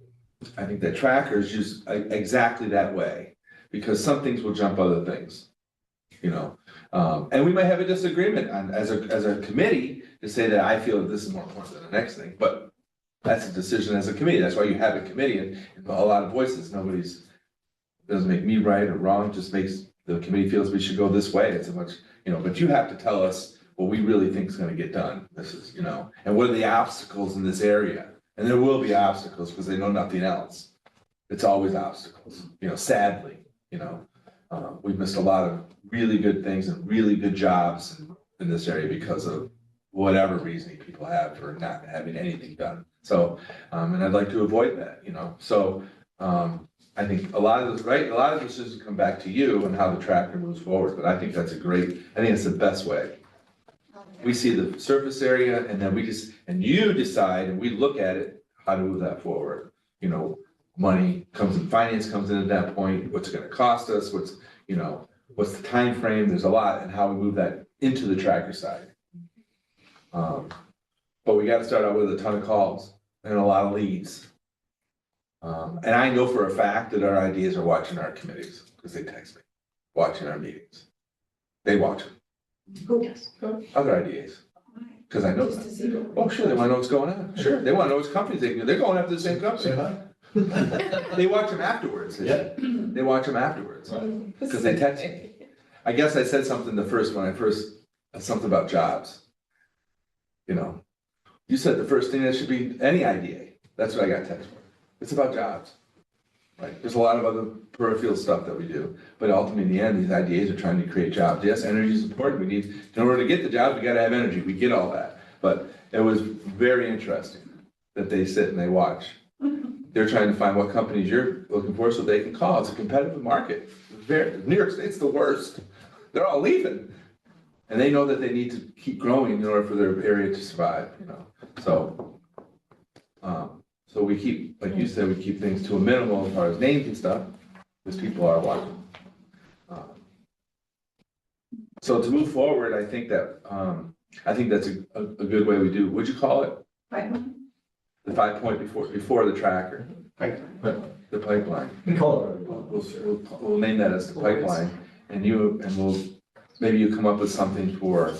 is used exactly that way, because some things will jump other things, you know? And we might have a disagreement on, as a committee, to say that I feel that this is more important than the next thing, but that's a decision as a committee, that's why you have a committee and a lot of voices, doesn't make me right or wrong, just makes the committee feels we should go this way, it's a much, you know, but you have to tell us what we really think is gonna get done, this is, you know, and what are the obstacles in this area? And there will be obstacles, because they know nothing else, it's always obstacles, you know, sadly, you know. We've missed a lot of really good things and really good jobs in this area because of whatever reasoning people have for not having anything done. So, and I'd like to avoid that, you know, so, I think a lot of the decisions come back to you and how the tracker moves forward, but I think that's it's the best way. We see the surface area and then you decide and we look at it, how to move that forward. You know, finance comes in at that point, what's it gonna cost us, what's the time frame? There's a lot, and how we move that into the tracker side. But we gotta start out with a ton of calls and a lot of leads. And I know for a fact that our ideas are watching our committees, because they text me, watching our meetings. They watch them, Who does? other ideas, because I know them. Oh, sure, they wanna know what's going on, sure, they wanna know which companies they're going after the same company. They watch them afterwards. They watch them afterwards, because they text me. I guess I said something something about jobs. You know, you said the first thing that should be any IDA, that's what I got text for. It's about jobs, right? There's a lot of other peripheral stuff that we do, but ultimately in the end, these IDAs are trying to create jobs. Yes, energy is important, in order to get the jobs, we gotta have energy, we get all that. But it was very interesting that they sit and they watch. They're trying to find what companies you're looking for so they can call. It's a competitive market. New York State's the worst. They're all leaving. And they know that they need to keep growing in order for their area to survive, you know? So we keep, like you said, we keep things to a minimum as far as names and stuff, because people are watching. So to move forward, I think that's a good way we do. What'd you call it? Pipeline? The 5 point before the tracker. The pipeline. We call it. We'll name that as the pipeline, and maybe you come up with something for,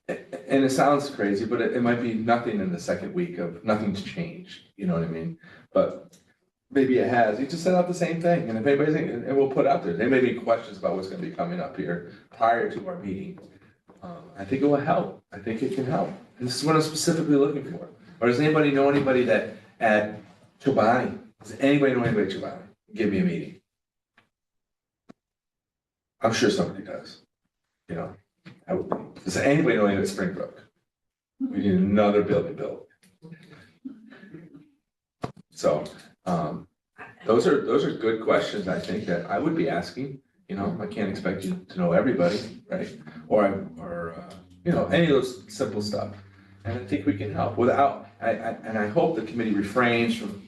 and it sounds crazy, but it might be nothing in the second week of nothing's changed, you know what I mean? But maybe it has, you just set out the same thing, and if anybody's, and we'll put out there, there may be questions about what's gonna be coming up here prior to our meeting. I think it will help, I think it can help, and this is what I'm specifically looking for. Or does anybody know anybody that at Chobani? Does anybody know anybody at Chobani? Give me a meeting. I'm sure somebody does, you know. Does anybody know anybody at Springbrook? We need another building built. So, those are good questions, I think, that I would be asking. You know, I can't expect you to know everybody, right? Or you know, any of those simple stuff. And I think we can help without, and I hope the committee refrains from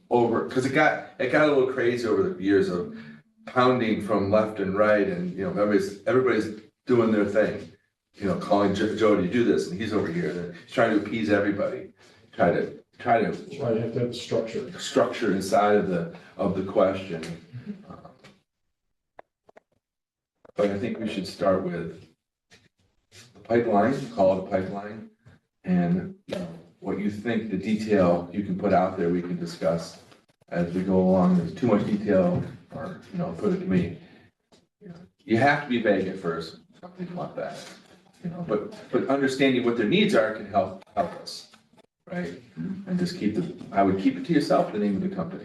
because it got a little crazy over the years of pounding from left and right, and, you know, everybody's doing their thing. You know, calling Joe to do this, and he's over here, and he's trying to appease everybody. Try to That's why you have to have the structure inside of the question. But I think we should start with the pipeline, call it a pipeline, and what you think the detail you can put out there, we can discuss as we go along. There's too much detail, or, you know, put it to me. You have to be vague at first. Some people want that. you know, but understanding what their needs are can help us, right? And just I would keep it to yourself, the name of the company.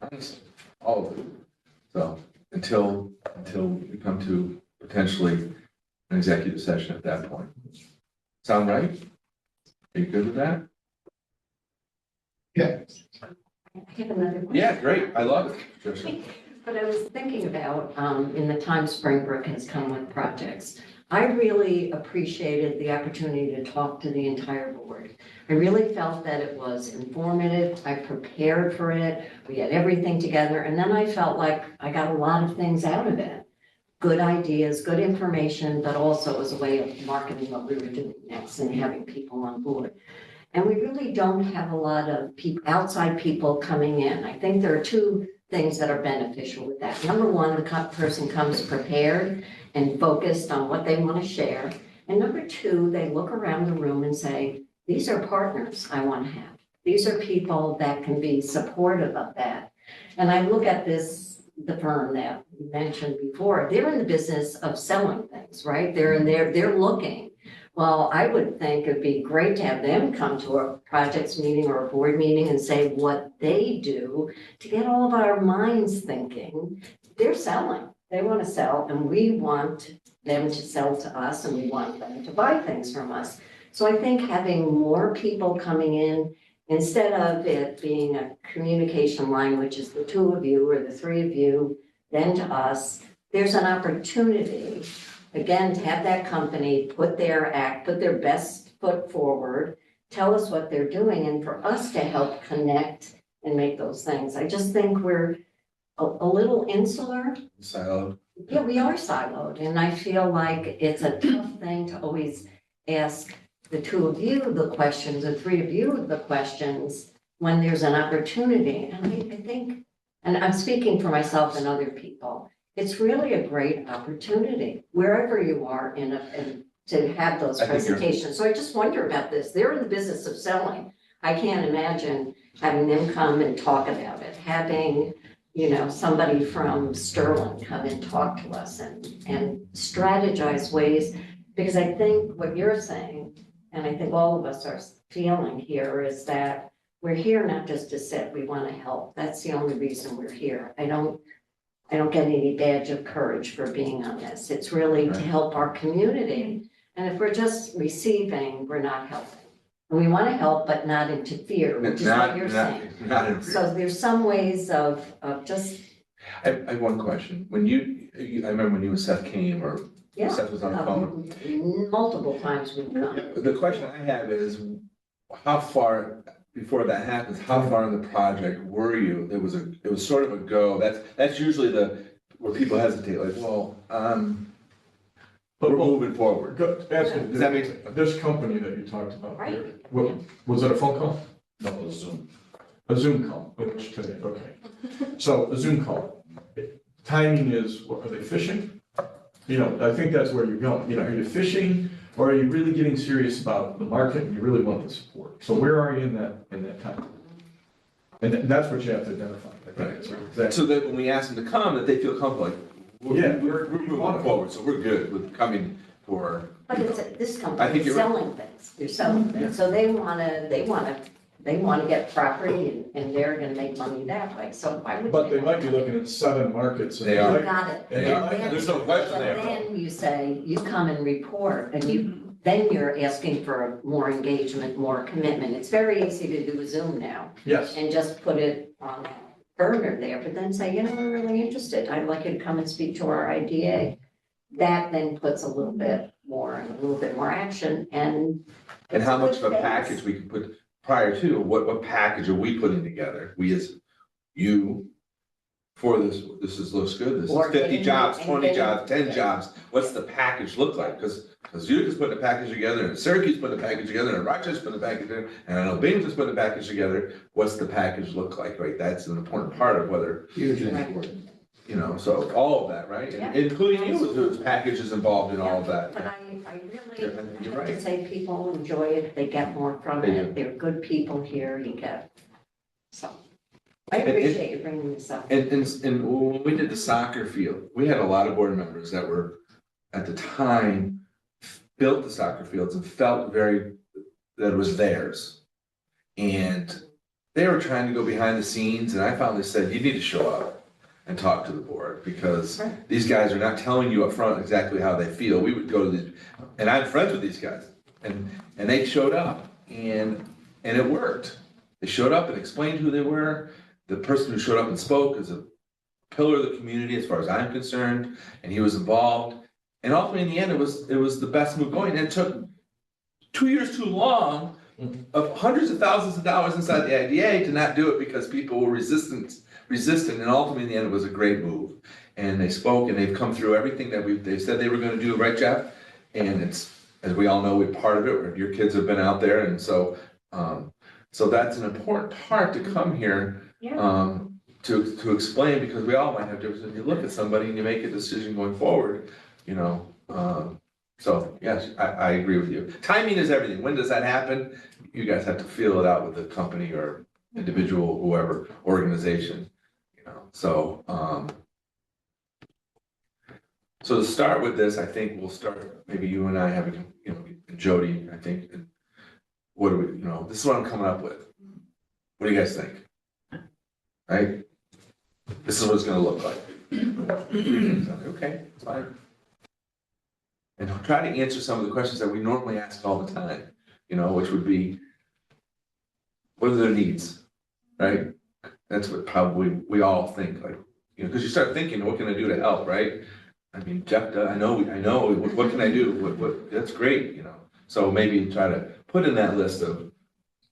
Honestly, all of it. So until we come to potentially an executive session at that point. Sound right? Are you good with that? I have another question. Yeah, great. I love it, Tricia. But I was thinking about, in the time Springbrook has come with projects, I really appreciated the opportunity to talk to the entire board. I really felt that it was informative. I prepared for it. We had everything together. And then I felt like I got a lot of things out of it. Good ideas, good information, but also as a way of marketing what we were doing next and having people on board. And we really don't have a lot of outside people coming in. I think there are two things that are beneficial with that. Number one, the person comes prepared and focused on what they want to share. And number two, they look around the room and say, these are partners I want to have. These are people that can be supportive of that. And I look at this, the firm that you mentioned before, they're in the business of selling things, right? They're looking. Well, I would think it'd be great to have them come to a projects meeting or a board meeting and say what they do to get all of our minds thinking. They're selling, they want to sell, and we want them to sell to us, and we want them to buy things from us. So I think having more people coming in, instead of it being a communication line, which is the two of you or the three of you, then to us, there's an opportunity again, to have that company put their best foot forward, tell us what they're doing, and for us to help connect and make those things. I just think we're a little insular. Siloed. Yeah, we are siloed, and I feel like it's a tough thing to always ask the two of you the questions, the three of you the questions, when there's an opportunity. And I think, and I'm speaking for myself and other people, it's really a great opportunity, wherever you are to have those presentations. So I just wonder about this. They're in the business of selling. I can't imagine having them come and talk about it, having, somebody from Sterling come and talk to us and strategize ways, because I think what you're saying, and I think all of us are feeling here, is that we're here not just to sit, we want to help. That's the only reason we're here. I don't get any badge of courage for being on this. It's really to help our community. And if we're just receiving, we're not helping. And we want to help, but not interfere, which is what you're saying. Not interfere. So there's some ways of just. I have one question. When I remember when you and Seth came, or Yeah, Seth was on the phone. multiple times we've come. The question I have is, how far, before that happens, how far in the project were you? It was sort of a go. That's usually where people hesitate, like, well, we're moving forward. Does that make sense? This company that you talked about Right. here, was it a phone call? No, it was Zoom. A Zoom call, which today, okay. So a Zoom call, timing is, are they fishing? I think that's where you're going. Are you fishing, or are you really getting serious about the market and you really want the support? So where are you in that time? And that's what you have to identify. I think. Exactly. So that when we ask them to come, that they feel comfortable, like, we're moving forward, so we're good with coming for. But it's this I company think is you're right. selling things. They're selling things. So they want to get property and they're going to make money that way. So why would But they might be looking at 7 markets. They are. You got it. They are. And then- There's no question but there. then you say, you come and report, and then you're asking for more engagement, more commitment. It's very easy to do a Zoom now Yes. and just put it on a burner there, but then say, we're really interested. I'd like you to come and speak to our IDA. That then puts a little bit more action and. And how much of a Good package things. we can put prior to, what package are we putting together? We as you, for this looks good, this is Or 50 getting- jobs, and 20 getting- jobs, 10 jobs. What's the package look like? Because Utica's putting a package together, and Syracuse putting a package together, and Rochester's putting a package together, and I know Binghamton's putting a package together. What's the package look like, right? That's an important part of whether, Hugely Right. important. so all of that, right? Yeah. Including you, whose package is involved in all of that. But I You're really right. have to say people enjoy it, they get more from They it, they're good people here, so. I And- appreciate you bringing this up. And when we did the soccer field, we had a lot of board members that were, at the time, built the soccer fields and felt that it was theirs. And they were trying to go behind the scenes, and I finally said, you need to show up and talk to the board, because these guys are not telling you up front exactly how they feel. We would go to and I'm friends with these guys, and they showed up, and it worked. They showed up and explained who they were. The person who showed up and spoke is a pillar of the community as far as I'm concerned, and he was involved. And ultimately, in the end, it was the best move going. And it took 2 years too long of hundreds of thousands of dollars inside the IDA to not do it because people were resistant, and ultimately, in the end, it was a great move. And they spoke, and they've come through everything that they said they were going to do, right, Jeff? And it's, as we all know, we're part of it. Your kids have been out there, and so that's an important part to come here. To explain, because we all might have differences. You look at somebody and you make a decision going forward, so yes, I agree with you. Timing is everything. When does that happen? You guys have to feel it out with the company or individual, whoever, organization, so to start with this, I think we'll start, maybe you and I having, Jody, I think, and what do we, this is what I'm coming up with. What do you guys think? Right? This is what it's gonna look like. Okay, it's fine. And I'll try to answer some of the questions that we normally ask all the time, which would be, what are their needs, right? That's what probably we all think, like, because you start thinking, what can I do to help, right? I mean, Jeff, I know, what can I do? What, that's great, So maybe try to put in that list of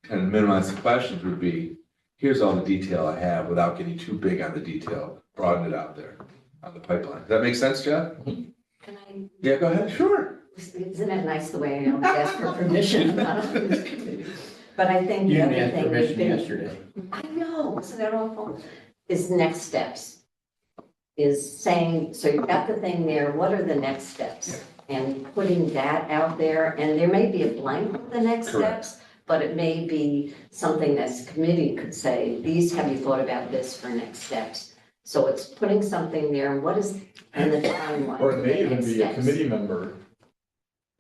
kind of minimize the questions would be, here's all the detail I have without getting too big on the detail, broaden it out there on the pipeline. Does that make sense, Jeff? Can I? Yeah, go ahead, sure. Isn't it nice the way I always ask for permission? But I think the You other didn't ask thing. permission yesterday. I know, isn't that awful? Is next steps. Is saying, so you've got the thing there, what are the next steps? And putting that out there, and there may be a blank with the next Correct. steps, but it may be something that's committee could say, have you thought about this for next steps? So it's putting something there, and what is, and the timeline. Or it may the even next be a steps. committee member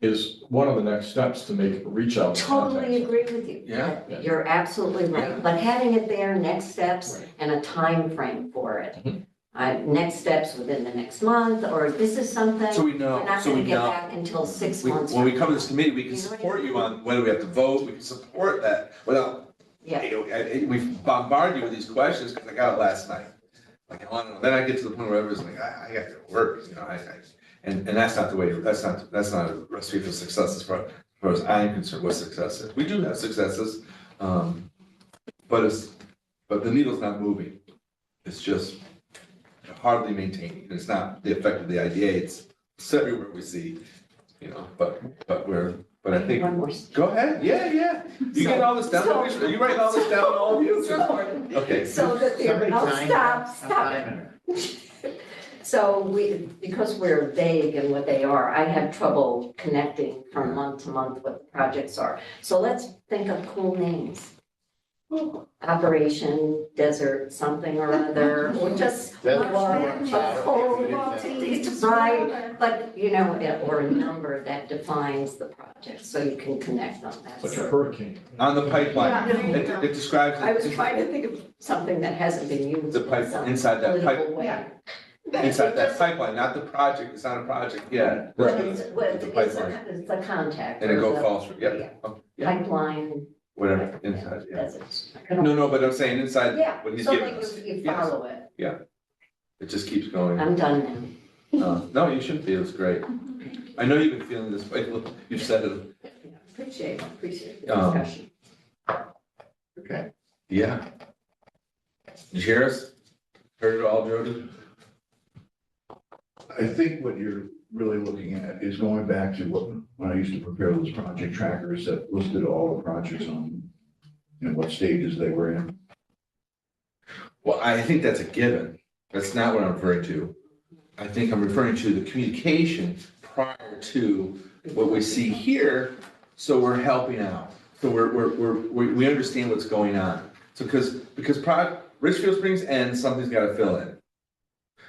is one of the next steps to make reach out. to Totally contacts. agree with you. Yeah. You're absolutely right, but having it there, next steps, Right. and a time frame for it. Mhm. Next steps within the next month, or this is something. So we know, We're not so gonna we get know. back until 6 months. When we from come to now. this committee, we can You know what I support mean? you on whether we have to vote, we can support that without, Yeah, we bombard you with these questions because I got it last night. Like, I want to know, then I get to the point where everyone's like, I got to work, and that's not the way, that's not a recipe for success as far as I'm concerned, what success is. We do have successes, but the needle's not moving. It's just hardly maintaining. It's not the effect of the IDA, it's everywhere we see, but I think, one more. go ahead, yeah. You get all this down, are you writing all this down, all of you? Okay. So that Somebody I'll sign stop it. So because we're vague in what they are, I have trouble connecting from month to month what the projects are. So let's think of cool names. Operation Desert something or other, or just. Desert or Storm a cold- Shadow. Right, but or a number that defines the project, so you can connect on that. Like a hurricane. On the pipeline, Yeah. it describes. I was trying to think of something that hasn't been used. The pipe- in some inside that pipe- political way. Yeah. Inside that pipeline, not the project, it's not a project yet. Well, it's The pipeline. it's the contact. And it or goes the falls through, yeah, oh, yeah, Pipeline. whatever, inside, yeah. Deserts. No, but I'm saying inside Yeah, what he's so giving that us. you Yes. follow it. It just keeps going. I'm done No, you shouldn't feel, it's great. I know you've been feeling this way, look, you've said it, now. Appreciate the Um, discussion. Okay. yeah. Did you hear us? Heard it all, Jody? I think what you're really looking at is going back to when I used to prepare those project trackers that listed all the projects on, what stages they were in. Well, I think that's a given. That's not what I'm referring to. I think I'm referring to the communication prior to what we see here, so we're helping out. So we understand what's going on. So because Richfield Springs ends, something's gotta fill in.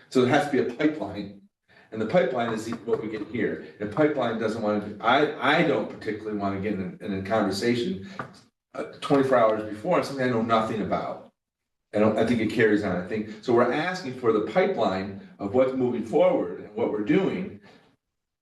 So there has to be a pipeline, And the pipeline is what we get here. And pipeline doesn't want to, I don't particularly want to get in a conversation 24 hours before on something I know nothing about. I think it carries on. I think, so we're asking for the pipeline of what's moving forward and what we're doing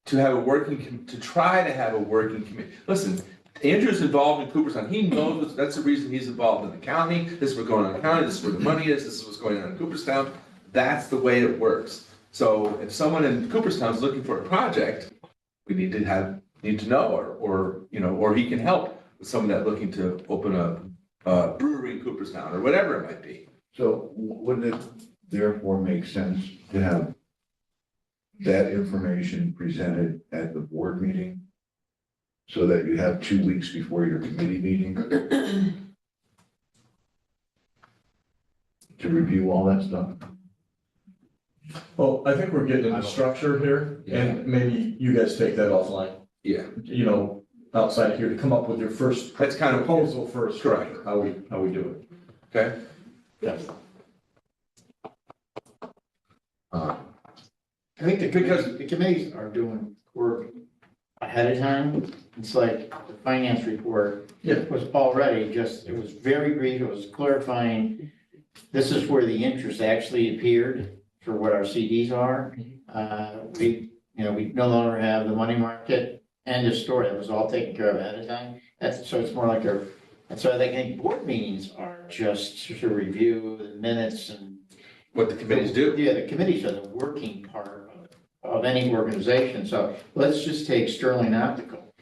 to have a working, to try to have a working committee. Listen, Andrew's involved in Cooperstown. He knows, that's the reason he's involved in the county. This is what's going on in the county. This is where the money is. This is what's going on in Cooperstown. That's the way it works. So if someone in Cooperstown is looking for a project, we need to know, or he can help with someone that's looking to open a brewery in Cooperstown or whatever it might be. So wouldn't it therefore make sense to have that information presented at the board meeting? So that you have 2 weeks before your committee meeting to review all that stuff? Well, I think we're getting into structure here, and maybe you guys take that offline, Yeah, outside here to come up with your first that's kind of proposal for a structure, how we do it. okay. Yes. I think the committees are doing work ahead of time. It's like the finance report. Yeah. Was already it was very brief, it was clarifying. This is where the interest actually appeared for what our CDs are. We no longer have the money market, end of story. That was all taken care of ahead of time. So it's more like and so I think board meetings are just to review the minutes and What the committees do. yeah, the committees are the working part of any organization. So let's just take Sterling Optical.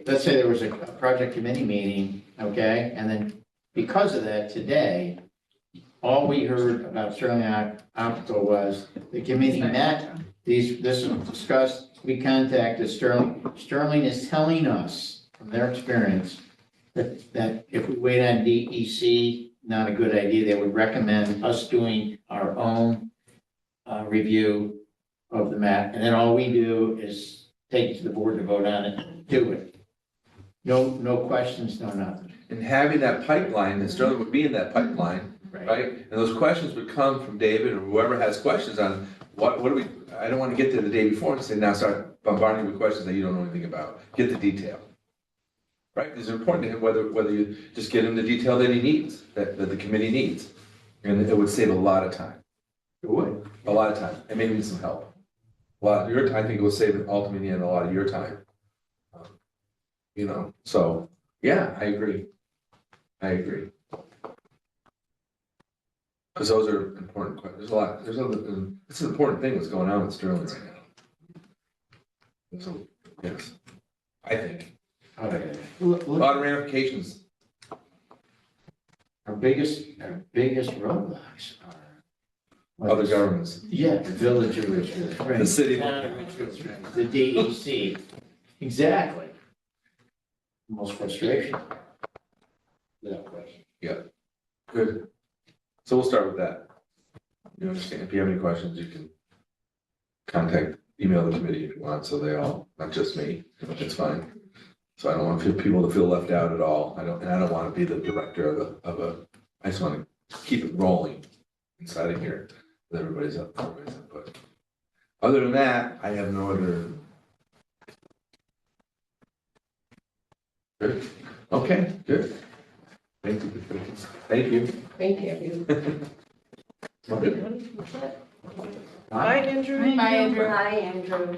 Let's say there was a project committee meeting, okay? And then because of that, today, all we heard about Sterling Optical was the committee met, this was discussed, we contacted Sterling. Sterling is telling us, from their experience, that if we wait on DEC, not a good idea. They would recommend us doing our own review of the map, and then all we do is take it to the board to vote on it and do it. No questions, no nothing. And having that pipeline, and Sterling would be in that pipeline, right? And those questions would come from David or whoever has questions on what do we, I don't want to get there the day before and say, now start bombarding with questions that you don't know anything about. Get the detail. Right? It's important to him whether you just get him the detail that he needs, that the committee needs. And it would save a lot of time. It would. A lot of time, and maybe some help. A lot of your time, I think it will save ultimately in a lot of your time. So, yeah, I agree. Because those are important questions. It's an important thing that's going on with Sterling right now. So, yes, I think. Okay. A lot of ramifications. Our biggest roadblocks are. Other governments. Yeah, the village of Richfield Springs. The city. Town of Richfield Springs, the DEC. Exactly. Most frustration. Without question. Good. So we'll start with that. You understand, if you have any questions, you can email the committee if you want, so they all, not just me, it's fine. So I don't want people to feel left out at all. I don't want to be the director I just want to keep it rolling inside of here with everybody's input. Other than that, I have no other. Good. Okay, good. Thank you. Thank you. Thank you. Bye, Andrew. Bye, Andrew. Hi, Andrew.